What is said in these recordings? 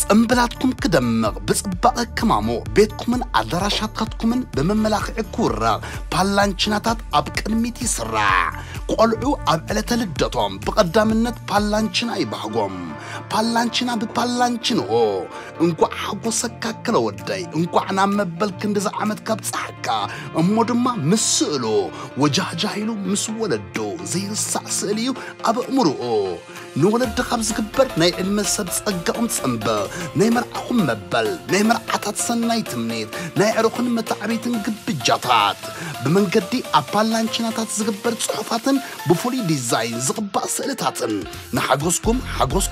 صنبلاتكم كدمغ بصباق كمامو بيتكم من أدراشاتكم من بمملاخ كورة بالانشناتات أبكرميت يسرع قلعو أبعلة لدتهم بقدامنت بالانشنا يبحقهم بالانشنا ببالانشنو انكو حقو سكاكلا وداي انكو عنا مبال كندز عمد كابتسحكا امودما مسئلو وجهجايلو مسولدو زي السعسليو أب أمرو نولد خبز كبر ناي علم السب صقاهم تصنبا ناي مرعهم مبل ناي مرعتات سناي تمنيت ناي عروخن متعبيت نقبجاتات بمنقدي أبالانشناتات زغبر صحفاتن بفولي ديزاين زغباء سئلتاتن نحاقوسكم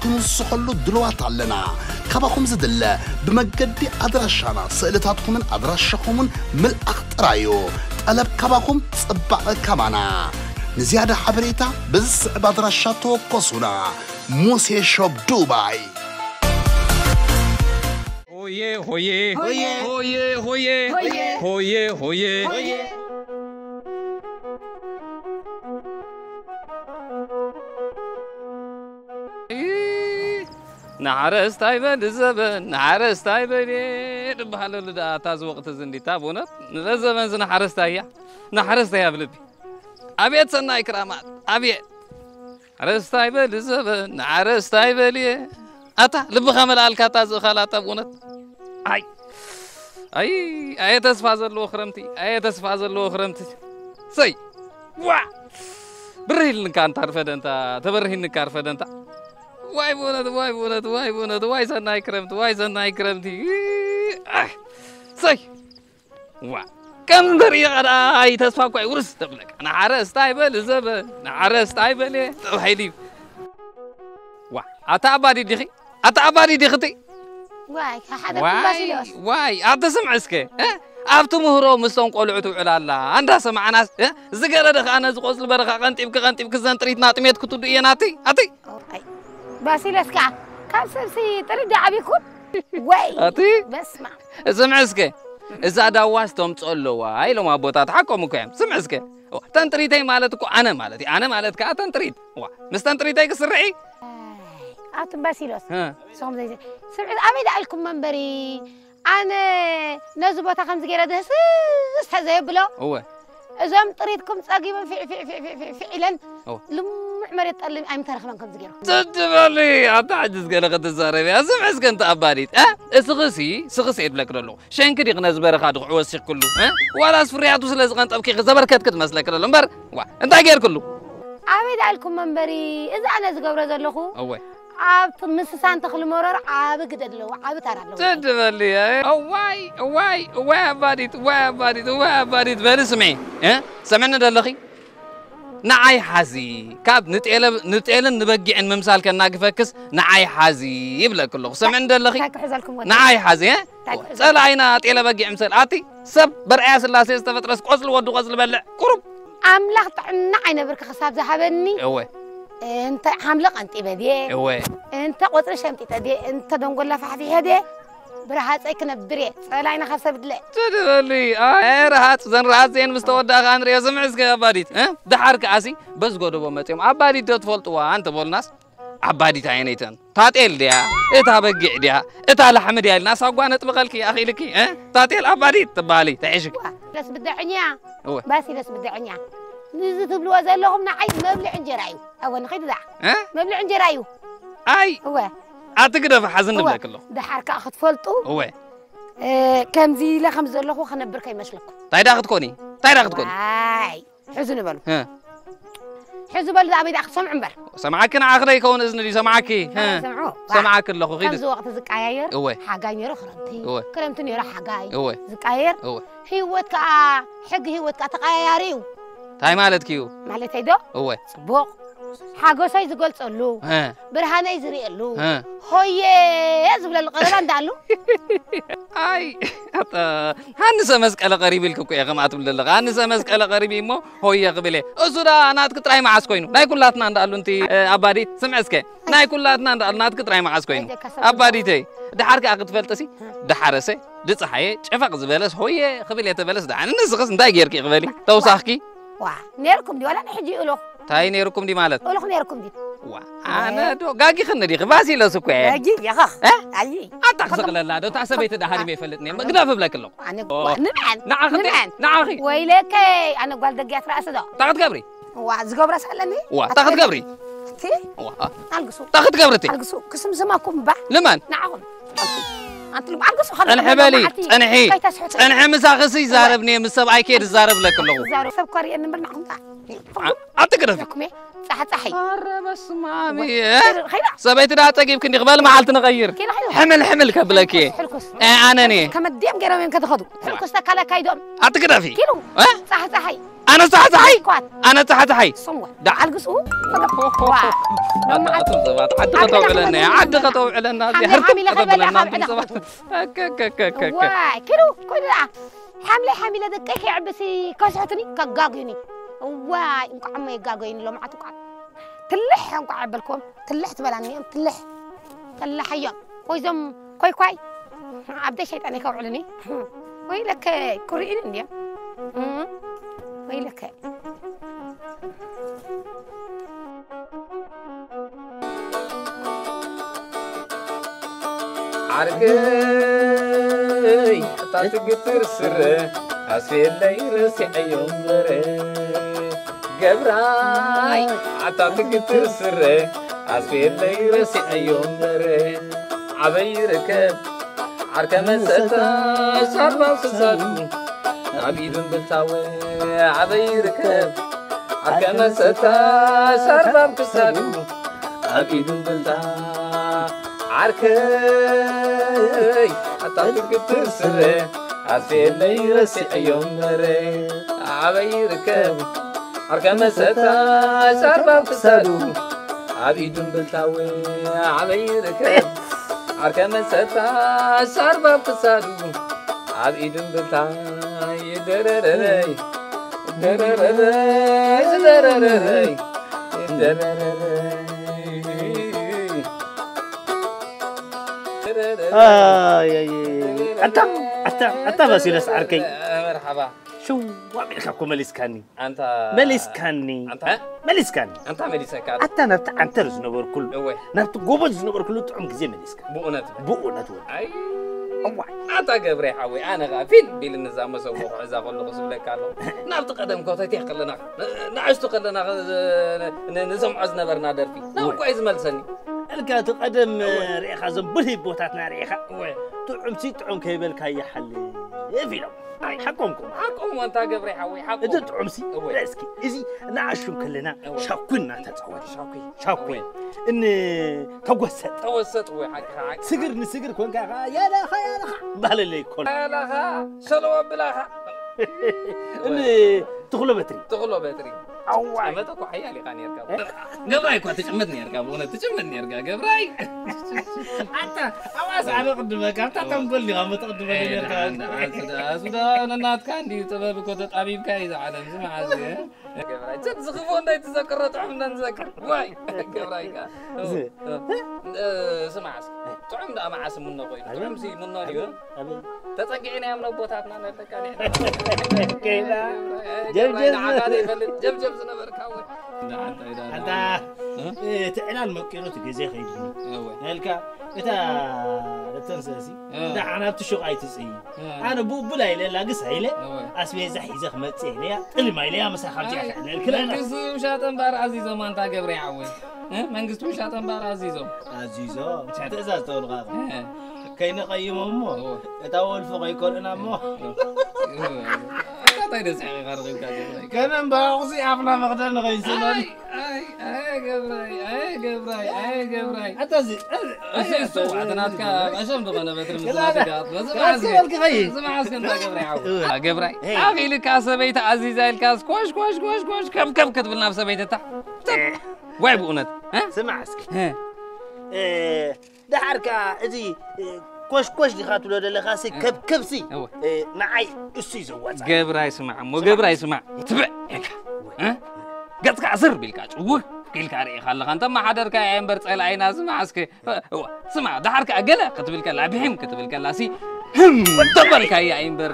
السخلو دلوات علنا كاباكم زدلا بمنقدي أدراشانا سئلتاتكم أدراشاكم ملأخ ترايو طلب كاباكم صباق كمانا نزيادة حبريتا بز بدرشاتو قصونا موسي شوب دبي هويه هويه هويه هويه هويه هويه نعرس تايبل الزبن نعرس تايبل بحالو لدا تاز وقت زندي تابونت الزبن زنا حرس تايا نحرس تايا بلبي أبيت سنة إكرامات أبيت عرس تايبل الزبن عرس تايبل أتا لبخا ملال كاتاز خالات أبونت أي تسفاز اللو خرمتي أي تسفاز اللو خرمتي سي وا برهيل نكان تعرفه أنت تبرهيل نكارفه أنت واي بونت واي سنة إكرامتي سي وا كم دريا أنا أي تسفا كوي ورس تبلك أنا عرس تايبل الزبن عرس تايبل هيدي وا أتعبادي دي خطي واي هذا كباسيلوس واي أنت سمع اسكي أفتو مهرو مستون قلعتو على الله عندها سمع ناس زقرة دخ أنا زقوس البرخة قنتي زن تريد ناتميت كتود إياناتي أتي باسيلوس كم سبسي تريد عبيكم واي أتي بسمع سمع اسكي إذا داواستم تقولوا واي لو ما بوتات حقهم كم سمع اسكي تنتريتي مالتكو أنا مالتك تنتريت مستنتريتي كسرعي أتم باسيلوس سوم زي سمعت أمي دعلكم منبري أنا نزبوتا خمس جيرة دهس زي بلو هو إذا تريدكم تقريبا فعلا لمع مريت قال أي مترخلون كم زجيرة تجبلي أتعجز قال قد الزاربي أسمع إسكنت أباريت سغسي بلك رلو شين كدي غنز برخا دقعو السيق كله ولا سفرياتو سلازغنت أبكي زبركت كد مسلك رلو مبر أنت غير كله أمي دعلكم منبري إذا أنا زقبر زلخو هو عاب مسسان تخلو مرر عاب قدد له عاب ترى له تجبلي واي باريت بل سمعي سمعنا دلخي نعاي حزي كاب نتقلن نبقي عن ممثال كنا قفكس نعاي حزي يبلا كله سمعنا دلخي نعاي حزي سلاينا تقلا بقي عمسل آتي سب برعي سلاسي استفترس قصل ودو قصل بلع قرب عملق نعاي نبرك خصاب زحبني هو انت عملق انت بدي هو انت قطر شمتي تدي انت دنقول لا فحفي هدي برهات ايك نبري سلاينا خسب له تدلي رهات زن رهات زين مستودا خان ريا سمعسك اباديت دحارك عسي بس غدو بمتيم اباديت تفلطوا انت بولناس عباديت عينيتن تاتيل ديا اتا بقع ديا اتا لحم ديا الناس اغوان طبقلك يا اخي لكي تاتيل عباديت تبالي تعيشك بس بدعنيا بس بدعنيا نزت بلوا زلهم نعي مبلع انجرايو او نخيد دع مبلع انجرايو اي هو أتقدر حزن بلاك الله ده حركة أخذ فلتو هو كم زي لا خمس دولار هو خنبر كي مشلكو تايد أخذ كوني هاي حزن بالو حزن بالو ده عبيد أخذ سمع عمبر سمعك أنا آخر يكون إذن لي سمعكي سمعك الله غير خمس وقت زكاير هو حاجاي نيرو خرنتي هو كلامتني يروح حاجاي هو زكاير هو هيوتك حق هيوتك تقايريو تاي مالتكيو مالتي دو هو صبوق حاجو سايز قلت له برهانه يزري له هوي يزبل القران دالو اي هنسا مسقله قريب لكو يا جماعه بالله هنسا مسقله قريب مو هوي قبله اسرا انا تقطراي معاس كوينو ناي كلاتنا اندالو انت اباديت سمعسكه ناي كلاتنا اندال نات قطراي معاس كوينو اباديتي دحارك اقد فلتسي دحارسه دصحيه صفق زبلس هوي قبله يتبلس دعن نسخس انت غيركي قبلي توساخكي وا نيركم دي ولا نحجي له تاي نيركم دي مالت ولخ نيركم دي أنا دو جاجي خندي خباسي لو سكوي جاجي يا خخ أي أتخسق لا دو تحسبيت ده هاري ميفلتني ما قدام بلاك الله أنا نمان نعم ويلك أنا قال دقيت رأس ده تاخد قبري وزقوب رأس علني تاخد قبري تي ألقسو تاخد قبرتي ألقسو قسم زماكم با لمن نعم أنت لو ألقسو خلاص أنا حبالي أنا حمس أخسي زاربني مسب أكيد زارب لك الله زارب سب كاري أنا مرنعهم تا أتقدر صحي مرة بس مامي سبيت ده تجيب كني قبل ما حالت نغير حمل قبلك أنا كم الديم جرام يمكن تاخذه حلقة استكالة كايدون أتقدر في كيلو صحي أنا صحي صموا ده ألقسو عد خطو علنا واي كيلو كل حاملة دقيقة عبسي كاسعتني كجاجيني واي انكو عمي جاجيني لو معتو قعد تلح انكو عبالكم تلح تبلاني تلح يوم كويزم كوي عبدا شيطاني كوعلني ويلك كوريين انديا ويلك عرقي تاتقتر سر أسفل لي رسي أيومر قبراي تاتقتر سر أسفل لي رسي أيومر عبيرك عرك مستا شربا فساد عبيد بالتاوي عبيرك عرك مستا شربا فساد عبيد بالتاوي عركي أتاك تسري عسير لي رسي أيومري عبيرك عركة مستا شربا فسادو عبيد بالتاوي عبيرك عركة مستا شربا فسادو عبيد بالتاوي دررري دررري دررري دررري أنت بسيلس عركي مرحبا شو وعملكم مليسكاني أنت مليسكاني أنت مليسكاني أنت مليسكاني أنت رزنبر كل نبت قبض زنبر كله تعم كزي مليسكاني بؤنت أي أنت قبري حوي أنا غافين بيل النظام مسوي عزا قل قصب لك الله نبت قدم كوتي قلنا نعشت قلنا نزم عزنا برنادر في نو كويس ملسني الكات قدم ريخا زنبلي بوتاتنا ريخا تعم تعم كيبل كاي حل فيلم حكمكم وانت قبري حوي حكم انت تعمسي راسكي اذا نعشم كلنا شاكونا تتصور شاكوي ان توسط وحق سجر كون يا لا بحال لي كل يا لا سلو بلاها ان تغلو بتري أوه ما تكو حيالي خاني يركب قبراي كنت تجمدني يركب وانا تجمدني يركب قبراي انت اواز على قدمك انت تقول لي غام تقدمك يركب سودا انا نات كان دي طباب كنت طبيب كايز عالم سمع زي قبراي تزخفون داي تذكر طعمنا نذكر واي قبراي سمع طعم دا مع اسم منو قوي طعم سي منو ديو تتقعينا يا من بوتاتنا نلقاني كيدا جب زنبر كاوي انت تعلان مكينو تجزي خيدني هلكا اتا تنساسي دا انا بتشوق ايتسي انا بوبلاي لا قص هيله اسمي زحيزه خمتي ليا قل ما ليا مسخرتي الكلام منغست مشاتن بار عزيزو ما انت قبري عوي منغست مشاتن بار عزيزو تأزاز تقول غاض كاين قيمه امه تاول فوق يكون انا امه طيب سعي غرغي كان باغسي عفنا مقدر نغيسنا اي قبراي اتزي سو عدناتك عشان دغنا بتر مزاتك بس ما عسكن تا قبراي اخي لك اسبيت عزيزه الكاس كوش كم كتبلنا بسبيتها واي بونت ها سمع اسكي ده حركه ازي كوش دي خاطر ولا خاسي كبسي معي اسي زواج قبراي اسمع مو قبراي اسمع تبع هيك ها قصك عصر بالكاج كيلك ري خلق انت ما حدرك عين برصل عينا اسمع اسكي اسمع ده حركه اقله كتبلك لابهم كتبلك لاسي دبرك يا عين بر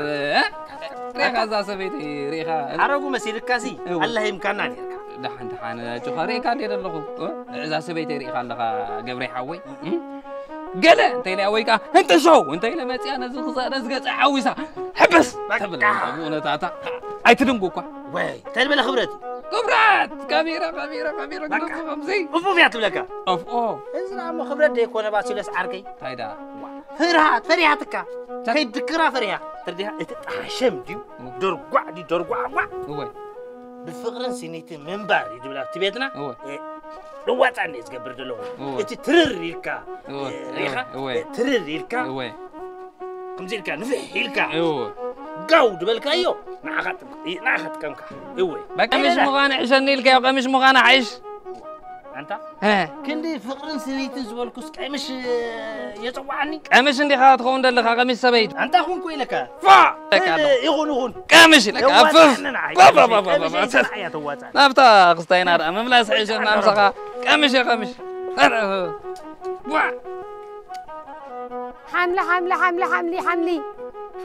ريخا ذا سبيتي ريخا حرقو مسيرك كاسي الله يمكننا دحان جخاري كان يد الله إذا سبيت ريخ الله قبري حوي قال أنت إلى أويك أنت شو أنت إلى ما تيانا زغزة عويسة حبس أبونا تاتا أي تدمقوا وي تلبي لخبرتي خبرات كبيرة خمسي أوف يا تبلكا أوف إذا عم خبرت ديك وأنا باسي لس عركي تايدا فريحتك كي تكرا فريحة ترديها تحشم ديو درقع هو بفقرن سنيتي من باري دبلا تبيتنا هو روات عني تقبر دلهم انت ترريلكا ريحة ترريلكا هو كمزيلكا نفحيلكا هو قاود بالكا يو ناخت كمكا هو بقى مش مغانع شنيلك يا مش مغانع عيش انت ها كندي فقرن سنيتي زبالكوس قمش يطوعني قمش عندي خاطر خون دلك قمش سبيت انت اخون كويلكا فا يغون قمش لك افف بابا نبتا قصتين هذا مملاس عيش نامسخا قمش يا قمش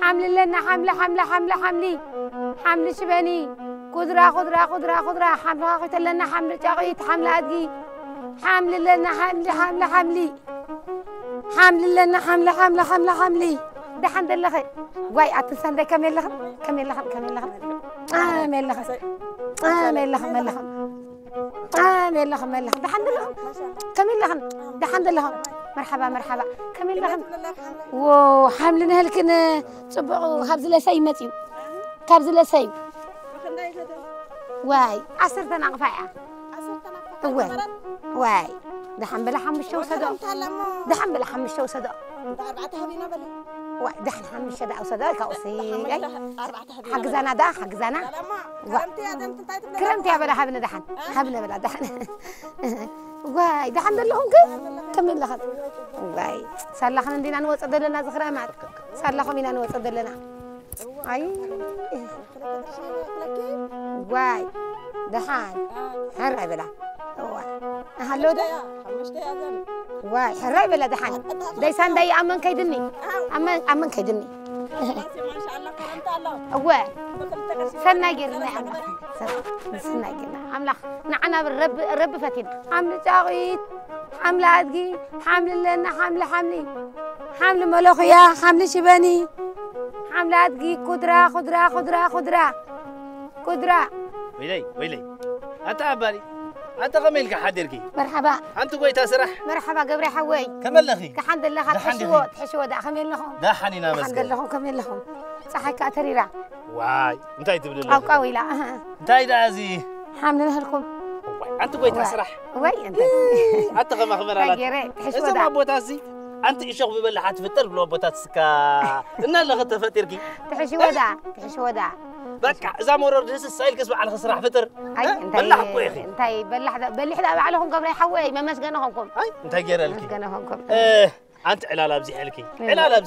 حمل لنا حمل شباني خضرة حمل لنا حمل جاقيت حمل أدقي حمل لنا حمل ده حمد الله واي أتصل ده كمل لهم مل لهم ده حمد لهم كمل لهم ده حمد لهم مرحبا كمل لهم وحملنا هلكن صبغوا خبز لسيمتي واي 10 نقفايا واي دحن بلحم الشو صدق واي دحن حم الشدة أو صدق كأوسي حجزنا كرمتي يا بلا حبنا دحن بلا دحن واي دحن لهم كمل لهم واي صار لهم دينا نوصل لنا زخرامات صار لهم دينا نوصل لنا أي واي دحان حرّي بلا هلو ده واي حرّي بلا دحان دايسان داي أمن كيدني أمن كيدني ما شاء الله كرمت الله واي سناجرنا عملا نعنا بالرب فتينا حمل جاغيت حمل أدقي حمل لنا حمل ملوخية حمل شباني حمل أدقي قدرة ويلي أنت عبالي أنت غميلك حديركي مرحبا أنت قوي تسرح مرحبا قبري حوي كمل لخي كحمد الله تحشوا دا خمين لهم دا حنينا مسكين الحمد لله كمل لهم صحيح كأتريرا واي انتي تبدل الله أو قوي لا انتي دازي حاملين لكم أنت قوي تسرح واي أنت غمرات تحشوا دا بوتاسي أنت إيش أخوي بلا حتفتر بلو بوتاسكا إن الله غتفتركي تحشوا دا بك إذا مرر جلس السائل كسب على خسرح فتر أي أنت بلح دا عليهم قبل حوي ما مسجنهم أي أنت جير لك مسجنهم أنت على بزي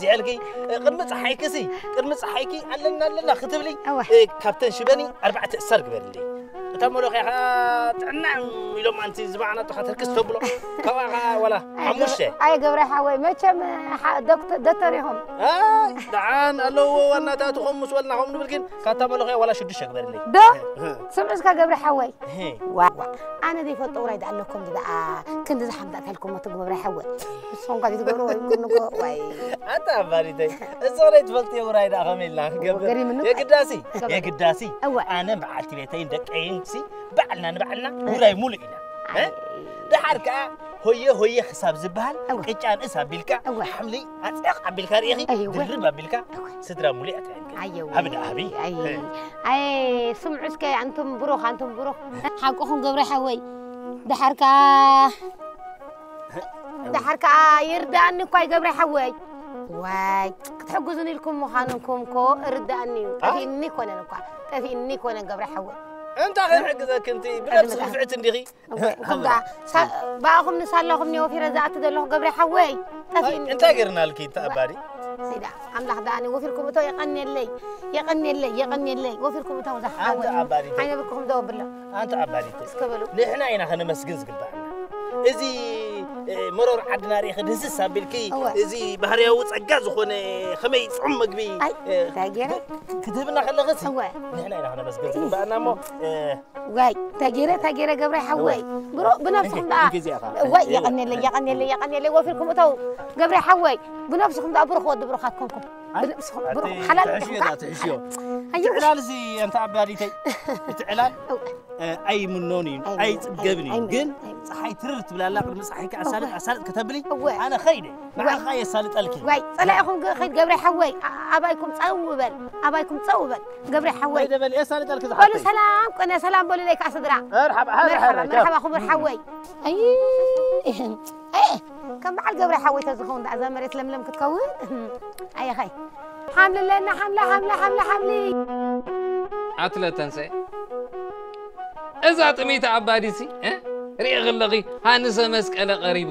حلكي قرمت حيكسي علنا ختم لي كابتن شباني 4 أسر قبل لي تملو خيا تنعم يلوم أنت زبعنا تخاطركس تبلو كوا ولا حموشة أي قبل حوي ما كم دكتورهم دعان الله وانا تخمس ولا هم نبلكن كتملو خيا ولا شدش قبل لي ده سمعك قبل حوي أنا دي فطورة يدعى لكم دي بقى كنت زحمت لكم ما تقبل حوي بس هم قاعد يقولوا واي أنت باردي الزورة فلتي ورايد أغميلنا يا قداسي أنا بعتي بيتين دقيقين سي بعلنا وراي مولئنا ده حركة هي حساب زبال كجان إسحاب بيلكا حملي أتأق بيلكا ريخي دربا بيلكا سترا مولئة هبدا هبي أي سمعوك أنتم بروخ حقكم قبل حوي ده حركة يرداني كوي قبل حوي واي تحجزوني لكم مخانكم كو رداني تفيني كونا قبل حوي أنت غير حجزك أنت بنفس رفعت النغي باهم نسالهم نيوفي رزعت دلهم قبل حوي أنت غيرنا لكي تأباري سيدا عمله داني وفيركم تو يقني اللي وفيركم تو زح أنت أباري حين بكم دو بالله أنت أباري اسكبلوا نحن هنا خلنا مسجز قبلنا إذا مرور عدنا ريخ دهس سابلكي زي بحريا وصقا زخونه خمي صم مغبي تاجيره كتبنا خلغت نحنا هنا بس قلت بقى مو واي تاجيره قبري حواي برو بنفسكم دا واي يقني لي وفيكم تو قبري حواي بنفسكم دا برو خد بروخاتكم بنفسكم برو حلال تعشيو تعلال زي انت عباديتي تعلال اي منوني اي تقبني جن صحي ترت بلا لا قدم صحي اسالت كتبلي انا خيدي مع خاي اسالت الكي واي صلاحكم خيد قبري حواي ابايكم تصوبل قبري حواي هيدا بل اسالت الكي قولوا سلام قلنا سلام بقول لك اسدرا مرحبا خبر حواي اي كم بعد قبري حواي تزخون دا زي مريت لملم كتكون اي خي حمل لنا حملي عتلة تنسي إذا تميت عباديسي ريغ اللغي هانسا مسكالة قريب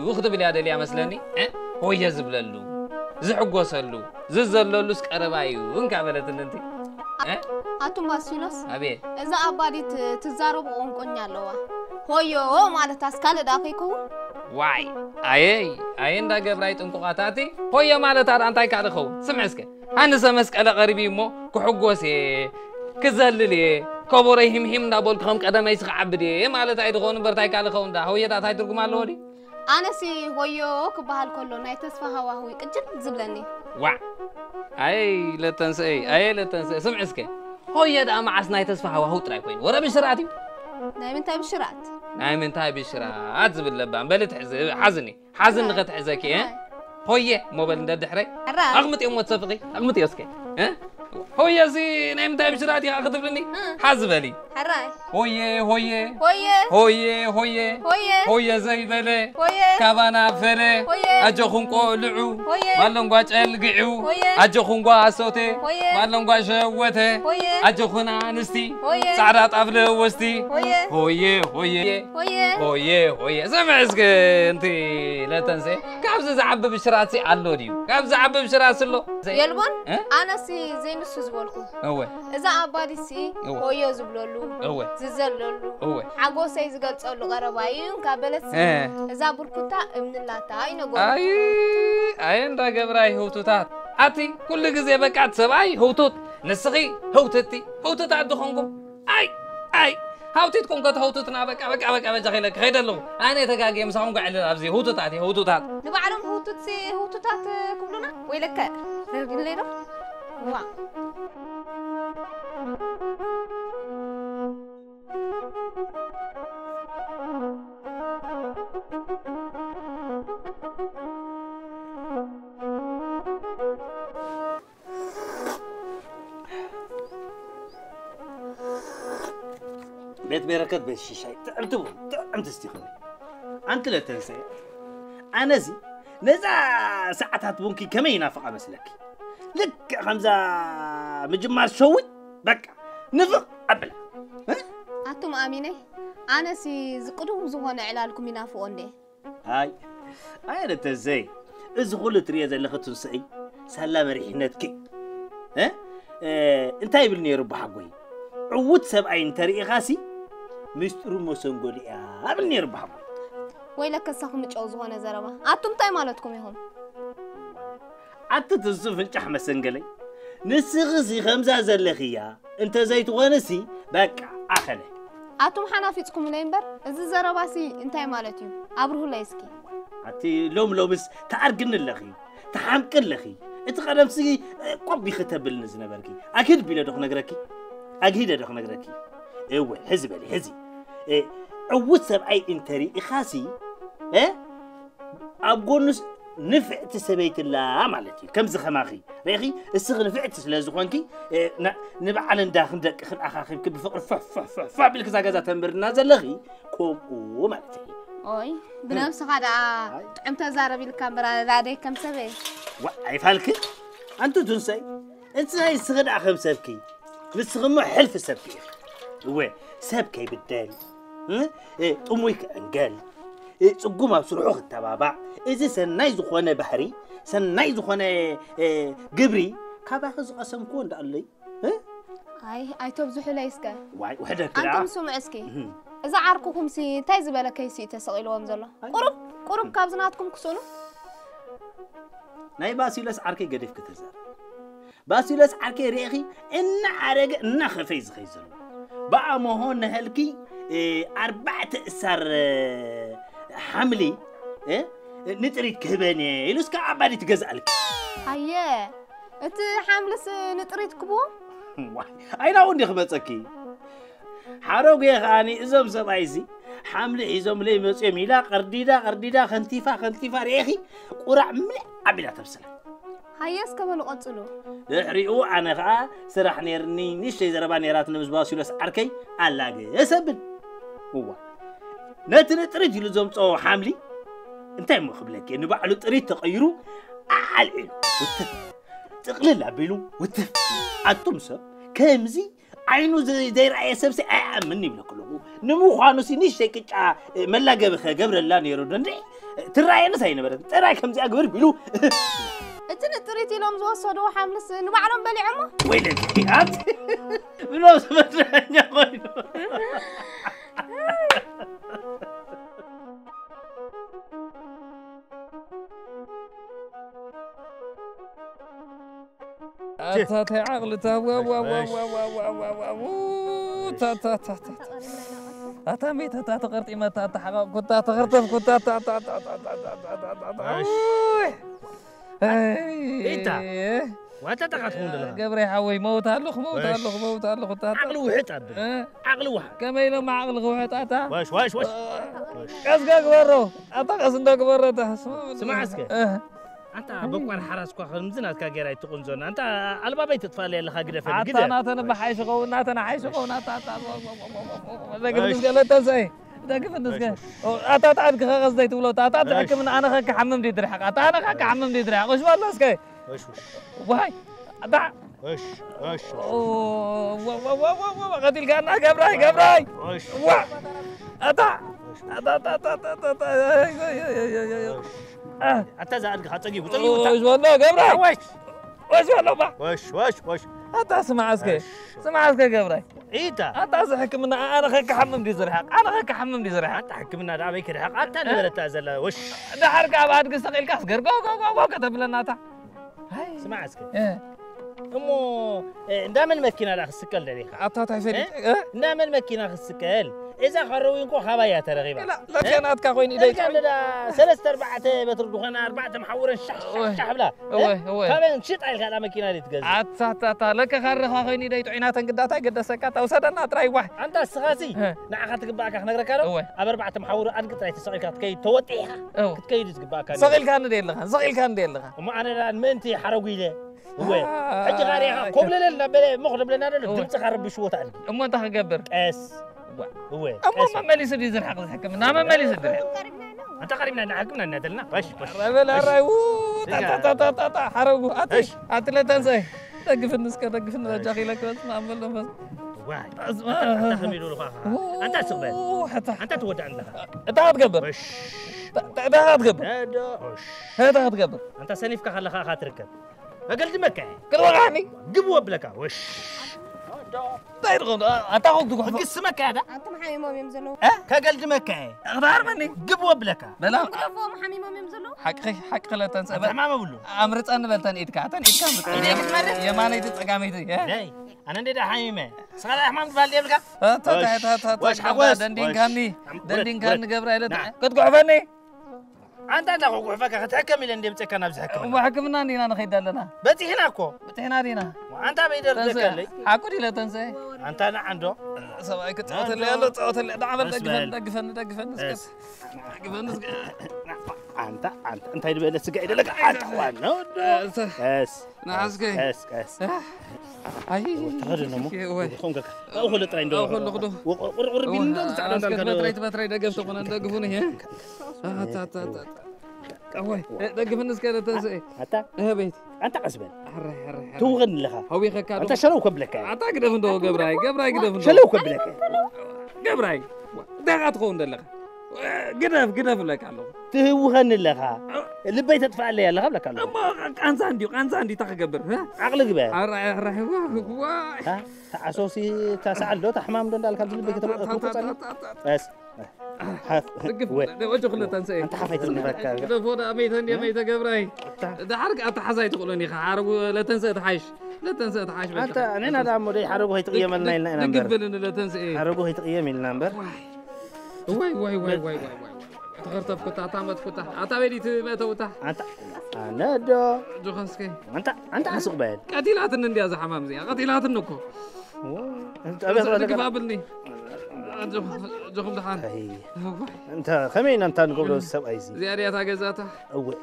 وخذ بلي هذا اللي مسلني هو يزبللو زحقوسلو ززللو سكربايو ونكابلت انت አቶ ማሲኖስ አቤት እዛ አባዲት ትዛረቡ ቆንቆኛለዋ ሆዮ ማለት አስካለ ዳፈይኩ ዋይ አይ እንዳ ገብራይ ጥንቁቃታቲ ሆዮ ማለት አንታይ ካደኸው ስምዕስከ አንሰ መስቀለ ቀርቢሞ ኩሕጎሴ ክዘልል ከቦረይ ህምሂም እንዳቦልክም ቀደመይ ስዓብድ ማለት አይድኾን በርታይ ካለኸው እንዳ ሆየዳት አይትርጉም አለው ዲ አነሲ ሆዮ ክባሃል ኮሎ ናይ ተስፋ ሃዋሁ ቅጅል ዝብለኒ ዋ አይ ለተንሰይ ስምዕስከ هويدا معس ناي تسفح وهو طراي كوين ورا بشراتي ناي من تاي بشرات زبل لبان بلت حزن غت حزكي هويه مو بل ندحري اغمط يوم تصفقي اغمط يسكي هويه زي ناي من تاي بشراتي اخذب لني حزبلي حراي هويه زي بله كابانا فله اجوخن قولعو مالن قاچ القعو اجوخن قاسوته مالن قاش شوته اجوخن انستي صعدا طفله وستي هويه سمعسك انت لا تنسي كابز زعب بشراتي علو ديو كابز زعب بشرات له يلبون انا سي زين سوزبلكو هو اذا عبادي سي هويه زبللو هو ززللو هو حقوسي زغلصلو قربايون كابلس اذا بركوتا امنلاتا ينغو اي اندا غبراي هوتوታት اتي كل غزي بقات سباي هوتوت نسخي هوتت عدخونكم اي هوتتكم قد هوتتنا بقى بجخيلك خيدلو انا تغاغي مسخون قاعد ابزي هوتتات نبعلم هوتتات كلنا ويلك نرجل ليرو وا بيت بركات بيت شيشاي تعرتو انت استخدم انت لا تنسى انا زي نزا ساعات بونكي كم ينافق مسلك لك خمسة مجمار شوي بقى نفق قبل اتم امينه انا سي زقدهم زغون علالكم ينافقون دي هاي لا تنسى اذ قلت ريا زلختو سعي سلام ريحنتك انت يبلني رب حقوي عود سبعين تري غاسي مستر موسنغوليا ابلني رب حقوي ويلك السخم تشوز هنا زربا اتم تاي مالتكم يهم تصف الجح مسنغلي نسغزي خمسة زلخيا انت زيت ونسي بقى اخله اتم حنافيتكم لينبر از زرباسي انتي مالتيو ابرو لايسكي اتي لوم بس تعرقن اللخي تحمق اللخي انت قدمسي قبي ختبل نزنبركي اكيد بيلا دخ نغركي ايوه حزي عود سبعي انتري اخاسي ابغونس نفعت سبيت الله مالتي كم زخماخي ريخي السغ نفعت سلازخوانكي نبعل نداخل دق خل اخاخي بفقر فف بالكزا غزا تنبرنا زلخي كوم مالتي اوي بنفس غدا طعمت زاربي الكاميرا زادي كم سبي واي فالك انتو تنسي انت هاي السغد اخم سبكي مسغمو حلف سبكي هو سبكي بالدال امويك انقال صقوما بسرعو التبابع اذا سناي زخونه بحري سناي زخونه قبري كابا خز قسم كون دالي اي توبزحو لايسكا واي وحده كده انتم سمعسكي اذا عاركم سي تاي زباله كيسي تسقيلهم زلو قرب كابزناتكم كسونو ناي باسيلس عركي قديف كتزار باسيلس عركي ريخي إن عرق إن خفيز خيزلو بقى ما هون هلكي 4 أسر حملي نتريد كهباني إلوس كعبالي تجزألك هيا أنت حاملس نتريد كبو أين عندي خبزكي حروق يا خاني إزم سبايزي حملي إزم لي مسيميلا قرديدا خنتيفا ريخي قرع ملع عبلا تبسلا هيا اسكبلو قصلو ريو أنا خا سرح نيرني نشي زربا نيرات نمزباسيلس عركي علاقي يسبن هو نتريد يلزم صو حملي انت ما خبلك انه بعلو طريق تغيروا على تقلل عبيلو وتف عطمسه كمزي عينو زي رأي سبسي مني بلكلو نمو خانو سي نشي كيچا ملاغه بخ قبر الله نيرو دندي تراي نساي نبر تراي كمزي اغبر بيلو انت نتريتي لهم زوصدو حاملس نبعلهم بلعمه ويلك هات بلو سمتني خوينو تا عقل تا تا ميت تا تقرطي ما تا حقا كنت تغرطف كنت انت وانت تقطعون دلا قبري حوي موت هلخ عقل وحط عقل واحد كما يلو مع عقل وحط اتا واش قصقق برو اتا قصندق برو تا سمع اسكي انت بكون حراس كو خمزنا كاغيراي تقنزون انت البابي تطفالي لها قدفه كده انا بحيشقو ناتنا حيشقو ناتا دغ قالت زي دغ فنسك اتا تعد قصدي تقولوا اتا تحكم انا خك حمم دي درحق اتا انا خك حمم دي درحق وش والله اسكي وش وهاي اتا وش قتل كان قبراي وش اتا انت زاد خاطقي وش والله قبراي وش والله با وش انت اسمع اسكي قبراي ايتا انت حكمنا انا خك حمم دي زرحق انت حكمنا دا بيك رحق انت نبلت زلا وش ده حركه بعد قصقيل كاس غرغو كتب لنا تا هاي سمع اسكي امو دام الماكينه لا خسكل دليخه اتا تعرفين دام الماكينه خسكل اذا خروينكو خبايا ترغيبه لا كانت كاخوين ايدي كان لا 3 4 بتر دخنا 4 محورن شح بلا هو كمان شيط على هذا الماكينه اللي تجز اتا لك خرخ اخوين ايدي تعينا تنقداتا قدسك توسدنا تراي واحد انت السخاسي نعخت قباك نغرك له اب 4 محور ادق تراي تسقيك كي توطيها كتكيد قباك صغيل كان ديل لها وما انا منتي حرقيله هو حج غاري قبل لا مخرب لنا دمت خرب بشوت علي امو انت خقبر اس هو امو ما ليس دي زرحق حكمنا ما ليس انت قريبنا حكمنا ندلنا باش لا راي تا حرقوا اتلا تنسى دقف النسكه دقف النجاخي لك اسمع بس واحد اسمع تخميلوا له انت سقبل انت تودع لها انت هتقبر ده هتقبر هذا هتقبر انت سنيفك خلها خاطرك قلت مكة كل وقعني جبوا بلكا وش تايرغون اتاخذ دغ قس مكة هذا انت محاميمهم يمزلو كقلت مكة اخبار مني جبوا بلكا بلا كيفو محاميمهم يمزلو حق لا تنسى ما بقول امرت ان بلتن ايدك يا ما نيت تقاميتي لا انا ندي حميمه صار احمد بالي بلكا وش حواس دندين كان قبريل قد قعفني انت تاخذ فكره تحكم اللي ندي بتكنا بزحكم ما حكمنا عندنا نخيد لنا بتي هنا اكو بتهنا دينا وانت بيدر تكلي حكو دي لا تنسى انت انا عنده سواء كنت تعوت اللي دعم دقفن انت يدبل سقايد لك عطوان اس نعسكي اس اي تخدنمو خونك اخذ طري ندو اخذ وربين ندو تعالوا بتري دقفت قنا دقفوني ها تا اوي دقفنس كده تنسى انت بيت انت قسبل حري توغن لها هو يخكادو انت شلو كبلك انت قدف ندو قبراي قدف شلو كبلك قبراي دغات خون دلك قدف لك الله توغن لها اللي تدفع لي يلا لك الله قانز عندي تخقبر ها عقل قبا راح ها تعسوسي تسعل له تحمام دندال كان اللي بيك بس دقف وجه خلنا تنسى أنت حفيت النبكة ده فوق أميت قبراي ده حرق أنت حزاي تقولني حاربوا لا تنسى تحايش لا تنسى تحايش أنت أنا دا عمودي حاربوا هي تقيم لنا النمبر دقف لنا لا تنسى إيه حاربوا هي تقيم النمبر واي تغرت بكتا تعمد فتا أتابعي ما توتا أنت أنا دا جو خمسكي أنت عسق بعد قتيلات النندي هذا حمام زين قتيلات النكو أنت أبي دقف قابلني جو خم دحان أنت خمين أنت نقول السب أيزي زيارة تاجزاته أو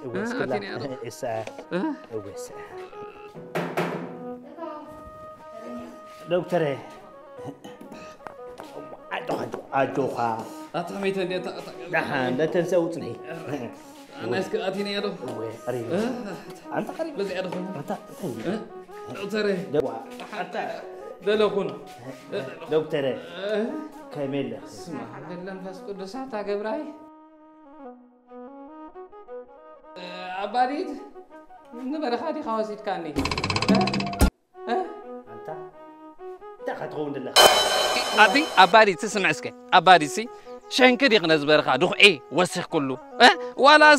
الساعة أو الساعة دكتور أجوها أتميت أني دحان لا تنسى وتنهي أنا أسكتيني يا دو قريب أنت قريب بس يا دو أنت دكتور أنت دلوكون دكتور كامل اسمع بالله نفس قدس حتى قبراي عباديد نبرة خادي خواسيت كاني أنت خدخون الله أدي عباديد تسمع اسكي عباديد سي شين كدي قناز برخا دوخ إيه وسخ كله ولا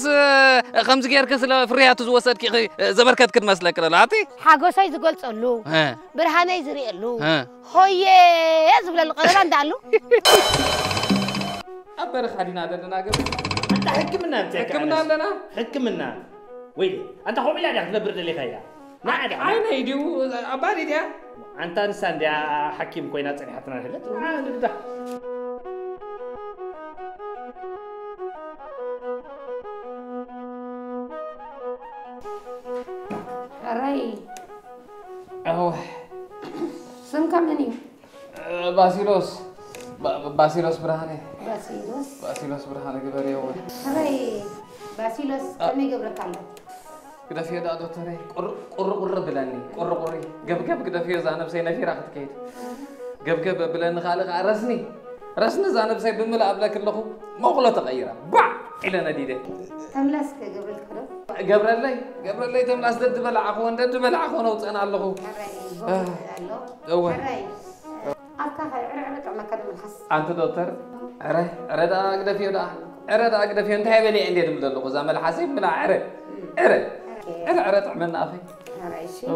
خمس غير كسل فريات وسد كي زبركت كد مسلك لاتي حاجوساي زغلص له برهاناي زري له هوي زبل القران دالو أبرخ حدينا دنا قبل أنت حكمنا لنا حكمنا ويلي أنت هو بلا دخل برد اللي خيا ما عاد عين يديو عبادي ده أنت إنسان ده حكيم كوينات يعني حتى نهلت نبدأ راي أهو سم كمني باسيلوس برهاني باسيلوس برهاني قبري هو راي باسيلوس كمي قبرك الله كده في ده دكتوري قر بلاني قر قب كده في زانب سي نفير اخذ كيد قب بلان خالق رسني زانب سي بملا قبل كلكم مقله تغيره باع الى نديده تملاسك قبر لي تملاس دد بلع اخو وصنا الله أركا عرعرك ما كان الحس أنت دكتور عرد أقدر في أنت هبلي عندي دم دلقو زعما الحسيب من عرد عملنا أفي عرعيشي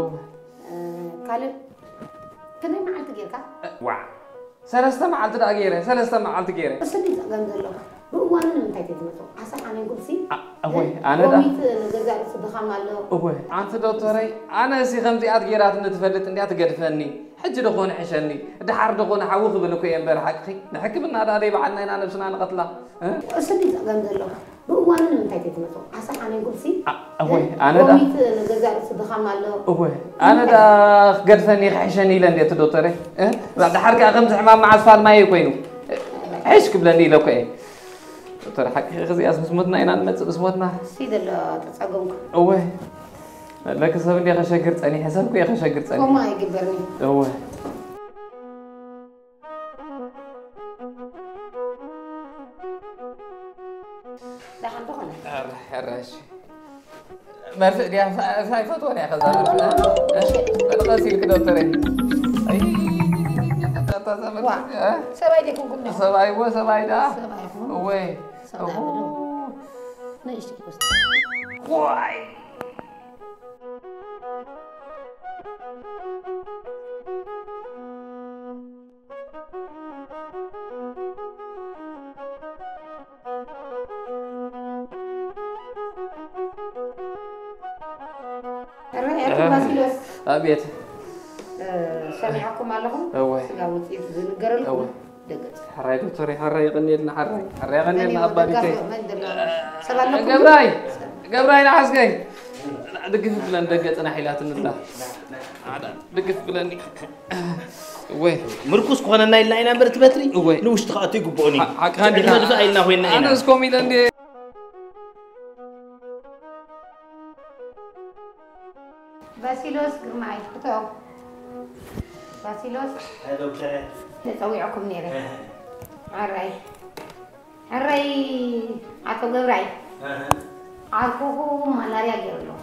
قال كنا معلت جيرك وع سلسة معلت غيره بس اللي زعلان دلقو هو أنا نمتى تدمتو حسن أنا يقول سي أوي أنا ده وميت نجزء صدقان ماله أوي أنت دكتوري أنا سي خمسي أتغيرات نتفلت إني أتقدفني حج دخون حشني دحر دخون حوخ بلكو ينبر حقي نحكم إن هذا بعدنا أنا نفسنا نقتله بس اللي زعلان دلقو هو أنا نمتى تدمتو حسن أنا يقول سي أوي أنا ده وميت نجزء صدقان ماله أوي أنا ده قدفني حشني لندي دكتوري بعد حركة خمس حمام مع أسفل ما يكوينو عيش قبلني لو كأي دكتور حقي خزي اسمتنا إن نمت اسمتنا سيد اللي تصعقونك أوه لك سبب لي خشقرت أني حسبك يا خشقرت أني وما يقبرني أوه ده حنطقنا الرش ما في دي فاي فتوى يا خزان غسيل كده دكتوري أي سباي دي كون كنا سباي ده أوه نيشتكي بس واي باسيلوس أبيت سامعكم عليهم أوه سلاوت يتذكر لكم دقت حراي دكتوري حراي يغني لنا حراي يغني لنا أباديتي قبراي نحسكي دقف بلان دقت أنا حيلات الله دقف بلاني وين مركز كونا نايل برت بتري نوش تخاطي قبوني حق هندي أنا اسكومي لندي باسيلوس معي بتاعه باسيلوس هذا وكذا نسويعكم نيرة عري عكو قبراي عكوه ملاريا جيرلو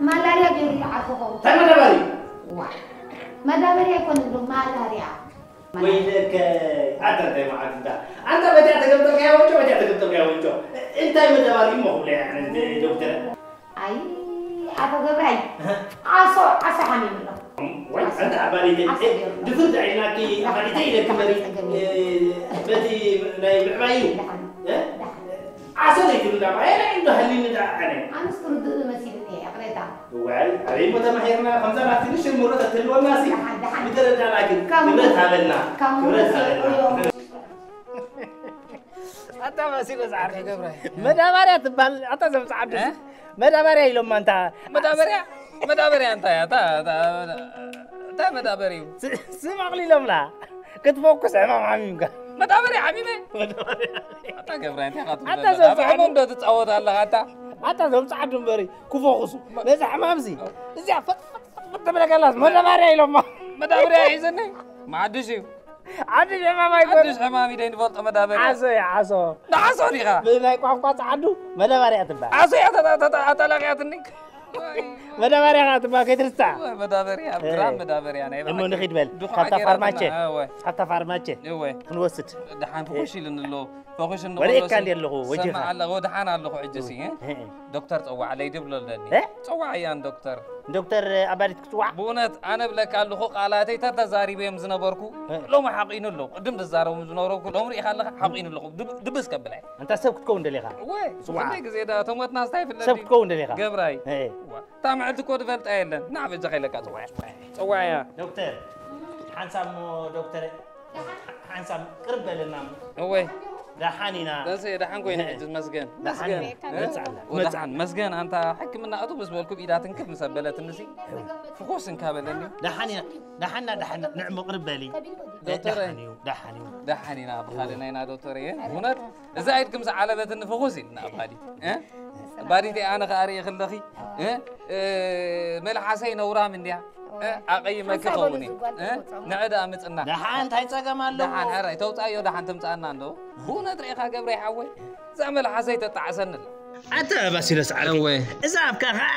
ملاريا جيرلو عكوه مدبري مدبري يكون له ملاريا وينك أنت ما أنت بدأت تقبل يا وجو بدأت تقبل يا وجو أنت مدباري مهولة يعني دكتور أي أبو جبري عصا حميم الله وين أنت عبالي دفرت عيناكي عبالي تيجي كمري بدي نايم عبايو عصا لك ولا ما أنا عنده هاللي ندع أنا استرد مسيرني أقرأها وعلي علي متى ما حيرنا خمسة ما تنش المرة تلو الناس بدرت لكن كبرت هذلنا كبرت هذلنا أنت ما سير زعر مدابريا تبال أنت زم صعب مدابريا يلوم أنت مدابريا أنت يا تا مدابريو سمع لي لوم لا كنت فوكس أمام عميمك مدابريا حبيبي أنت كبرين أنت زم صعب ما تتعود الله أنت زم صعب دمبري كفوكسو ليش حمامزي إزاي فت بلك الله مدابريا يلوم مدابريا يزني ما عدشيو عدش حمامي يقول عدش حمامي دين فوت مدابريا عصو يا عصو ده عصو ديها بلاي قاقاص عدو مدابريا تبع عصو يا تلاقياتني مدابريا تبع كيترسا مدابريا برام مدابريا أنا إنه نخيد بال حتى فارماتشة نوسط دحان فوقش لنلو فوقش لنلو وليه كان يلهو وجهه سمع الله ودحان الله عجسي دكتور تسوى علي دبل لني تسوى عيان دكتور أباريت كتوع بونت أنا بلك الله قالاتي تتزاري بهم زنبركو لو ما حقين الله قدم تزارو مزنوركو لو مري خلق حقين الله دبس قبلي أنت سبك تكون دليخا وي ليك زيدا تومت ناس تايف اللي سبك تكون دليخا قبراي تامعت كود فلت أيلن نعم جخيلك تسوى يا دكتور حنسمو دكتور حنسم قرب لنا وي دحانينا ده سي دحان كوين عجز مسجن مسجن مسجن أنت حكمنا أتو بس بالكم إذا تنكف مسبلة النسي فخوص نكابلني دحنا نعم قرب لي دحانينا بخالنا هنا دكتوري هنا زايد كم على بيت النفخوسي نابالي باريتي أنا خاري خلخي ملح حسين ورا من ديها أقيم كخوني نعد أمتنا دحان تاي تسقم له دحان حري توتايو دحان تمتأنا عنده هنا طريقة قبري حوي زعمل حسيت تعسن أنت بس يلسع إذا أبكاها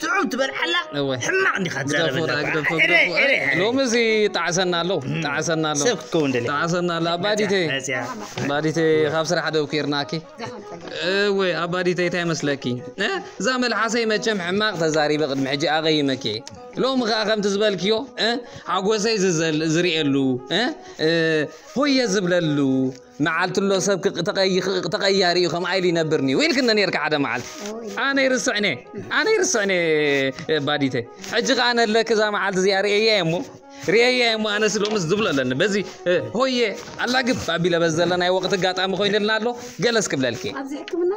تعود تبرحلا حما عندي خزانة لو مزي تعسنا له سوك تكون دلي تعسنا لا باديتي خاف سرح دو كيرناكي وي أباديتي تاي مسلكي زعمل حسي ما جمع حماق تزاري بقد محجي أغيمكي لو مخا خم تزبالكيو عقوسي زريقلو هو يزبللو معلت له سب تغيري وخم عيلي نبرني وين كنا نركع على معلت أنا يرسعني باديتي حجق أنا لك إذا معلت زياري أيامو أنا سلوم الزبلة لنا بزي هوي الله قب أبي بزلنا أي وقت قاطع مخوين لنا له جلس قبلك أبزي حكمنا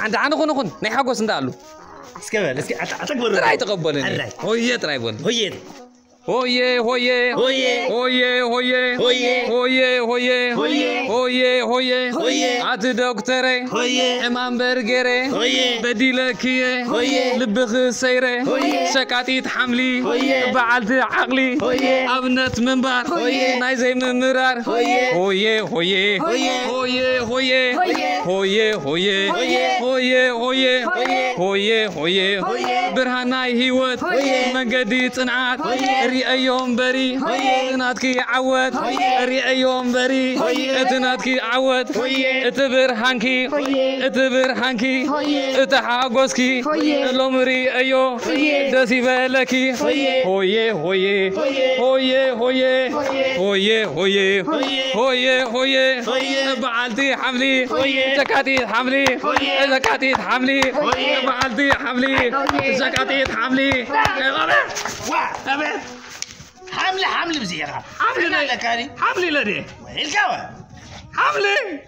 دحان خون نحقو سندالو اسكبل أتقبل تراي تقبلني هوي تراي بول هوي عاد دكتوري إمام برجري بديلكيه لبخ سيره شكاتي تحملي بعلت عقلي أبنت منبر نايزي ممرار هوي برهاناي هيوت مجدي تنعات ريأيوم بري اتناتكي عود ريأيوم بري اتناتكي عود اتبرهانكي اتحاقوسكي لومري ايو دسي بالكي هوي بعلتي حملي زكاتي حملي بعلتي حملي زكاتي حملي حملي بزيغة حملي لكاري حملي لدي الكوا حملي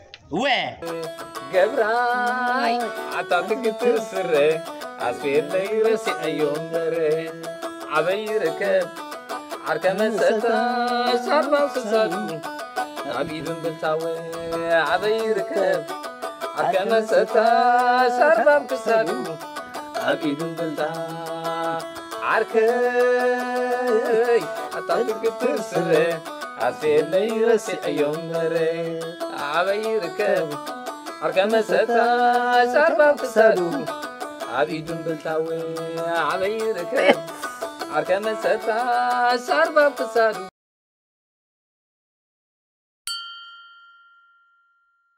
قبراي عطاتك تسري عصفير لي رسي أيوم بري عبي ركب عركة مستا شربا فسادو عبيد بالتاوي عبي ركب عركة مستا شربا فسادو عبيد بالتاوي عركي عطاتك تسري عصفير لي رسي أيوم بري عبي ركب عركة مستا شربا فسادو عبيد بالتاوي عبي ركب عركة مستا شربا فسادو